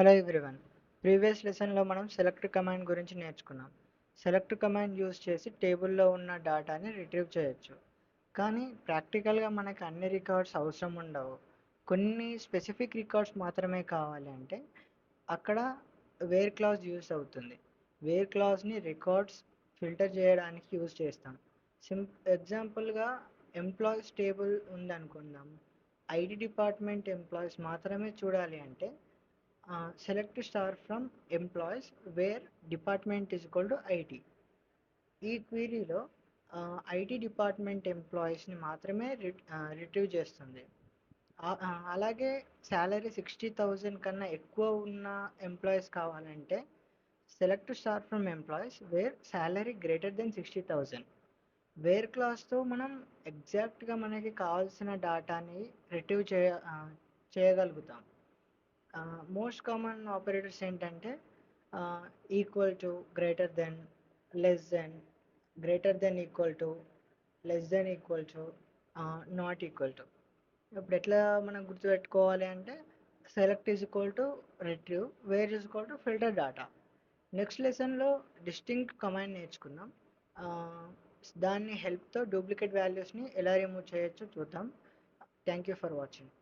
Hello everyone. Previous లెసన్లో మనం select command గురించి నేర్చుకున్నాం. సెలెక్ట్ కమాండ్ యూజ్ చేసి టేబుల్లో ఉన్న డేటాని రిట్రీవ్ చేయొచ్చు. కానీ ప్రాక్టికల్గా మనకి అన్ని రికార్డ్స్ అవసరం ఉండవు. కొన్ని స్పెసిఫిక్ రికార్డ్స్ మాత్రమే కావాలి అంటే అక్కడ వేర్ క్లాజ్ యూస్ అవుతుంది. వేర్ క్లాజ్ని రికార్డ్స్ ఫిల్టర్ చేయడానికి యూజ్ చేస్తాం. ఎగ్జాంపుల్గా ఎంప్లాయీస్ టేబుల్ ఉందనుకుందాం. ఐటీ డిపార్ట్మెంట్ ఎంప్లాయీస్ మాత్రమే చూడాలి అంటే select star from employees where department is equal to IT. ఈ క్వీరీలో ఐటీ డిపార్ట్మెంట్ ఎంప్లాయీస్ని మాత్రమే రిట్రీవ్ చేస్తుంది. అలాగే శాలరీ 60,000 కన్నా ఎక్కువ ఉన్న ఎంప్లాయీస్ కావాలంటే select star from employees where salary greater than 60,000. Where క్లాస్తో మనం ఎగ్జాక్ట్గా మనకి కావాల్సిన డేటాని రిట్రీవ్ చేయగలుగుతాం. మోస్ట్ కామన్ ఆపరేటర్స్ ఏంటంటే equal to, greater than, less than, greater than equal to, less than equal to, not equal to. ఇప్పుడు ఎట్లా మనం గుర్తుపెట్టుకోవాలి అంటే select is equal to retrieve, where is equal to filter data. Next లెసన్లో distinct command నేర్చుకుందాం. దాని హెల్ప్తో duplicate వాల్యూస్ని ఎలా రిమూవ్ చేయొచ్చో చూద్దాం. Thank you for watching.